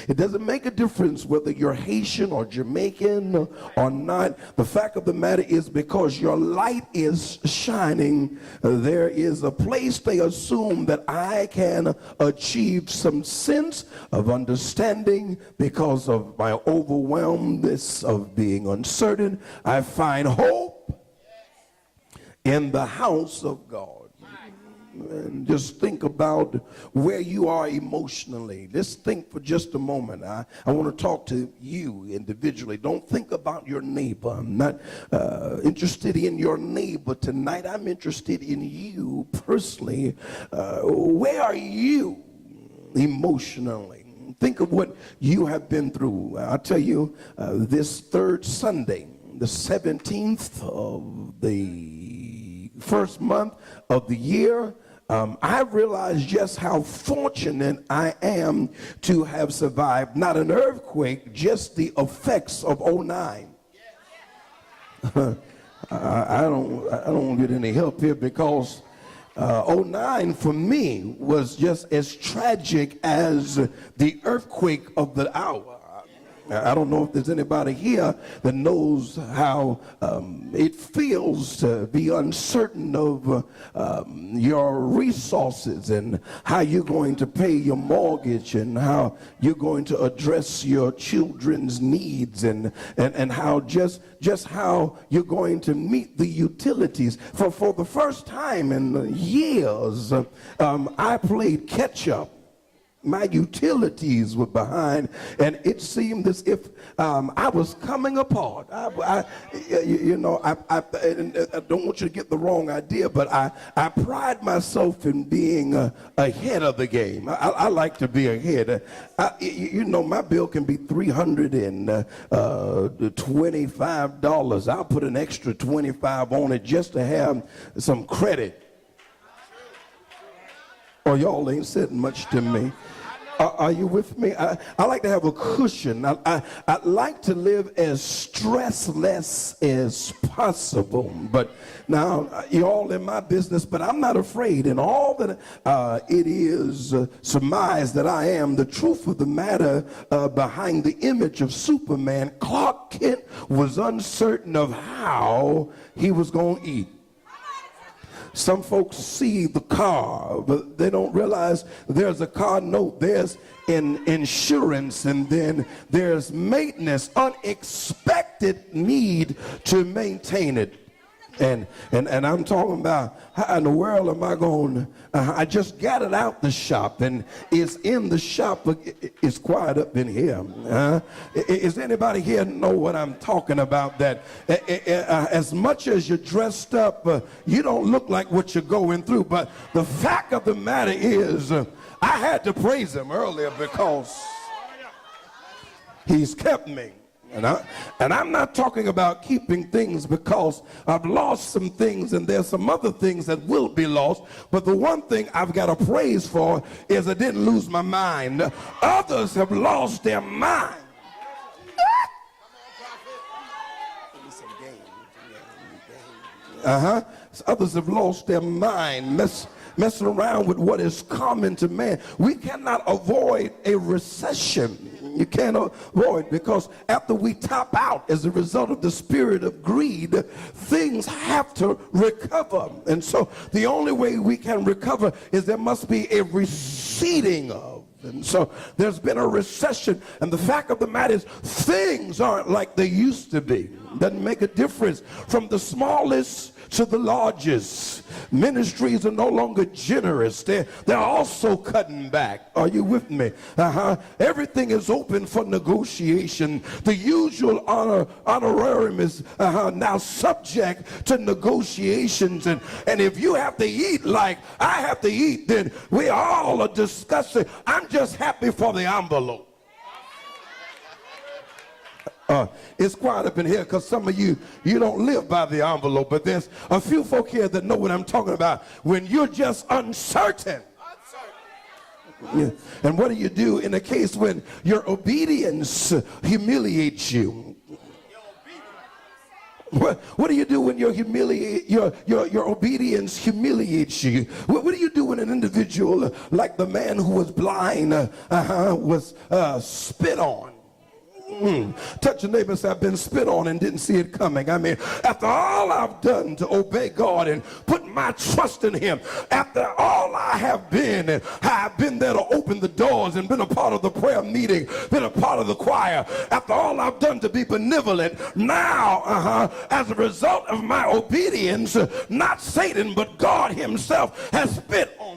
It doesn't make a difference whether you're Haitian or Jamaican or not. The fact of the matter is, because your light is shining, there is a place they assume that I can achieve some sense of understanding because of my overwhelmedness of being uncertain. I find hope in the house of God. And just think about where you are emotionally. Just think for just a moment. I want to talk to you individually. Don't think about your neighbor. I'm not interested in your neighbor tonight. I'm interested in you personally. Where are you emotionally? Think of what you have been through. I'll tell you, this third Sunday, the 17th of the first month of the year, I realized just how fortunate I am to have survived not an earthquake, just the effects of '09. I don't get any help here, because '09 for me was just as tragic as the earthquake of the hour. I don't know if there's anybody here that knows how it feels to be uncertain of your resources and how you're going to pay your mortgage and how you're going to address your children's needs and how just how you're going to meet the utilities. For the first time in years, I played catch up. My utilities were behind, and it seemed as if I was coming apart. I don't want you to get the wrong idea, but I pride myself in being ahead of the game. I like to be ahead. My bill can be $325. I'll put an extra $25 on it just to have some credit. Or y'all ain't said much to me. Are you with me? I like to have a cushion. I like to live as stressless as possible. But now, you're all in my business, but I'm not afraid. And all that it is surmised that I am, the truth of the matter behind the image of Superman, Clark Kent was uncertain of how he was going to eat. Some folks see the car, but they don't realize there's a car note, there's an insurance, and then there's maintenance, unexpected need to maintain it. And I'm talking about, how in the world am I going? I just got it out the shop, and it's in the shop. It's quiet up in here. Is anybody here know what I'm talking about? That as much as you're dressed up, you don't look like what you're going through. But the fact of the matter is, I had to praise him earlier because he's kept me. And I'm not talking about keeping things because I've lost some things and there's some other things that will be lost. But the one thing I've got to praise for is I didn't lose my mind. Others have lost their mind. Others have lost their mind, messing around with what is common to man. We cannot avoid a recession. You can't avoid, because after we top out as a result of the spirit of greed, things have to recover. And so the only way we can recover is there must be a receding of. And so there's been a recession, and the fact of the matter is things aren't like they used to be. Doesn't make a difference from the smallest to the largest. Ministries are no longer generous. They're also cutting back. Are you with me? Everything is open for negotiation. The usual honorarium is now subject to negotiations. And if you have to eat like I have to eat, then we all are discussing. I'm just happy for the envelope. It's quiet up in here because some of you don't live by the envelope, but there's a few folk here that know what I'm talking about. When you're just uncertain. Yeah. And what do you do in a case when your obedience humiliates you? What do you do when your obedience humiliates you? What do you do when an individual like the man who was blind was spit on? Touch your neighbor and say, I've been spit on and didn't see it coming. I mean, after all I've done to obey God and put my trust in him, after all I have been, and I've been there to open the doors and been a part of the prayer meeting, been a part of the choir, after all I've done to be benevolent, now as a result of my obedience, not Satan but God himself has spit on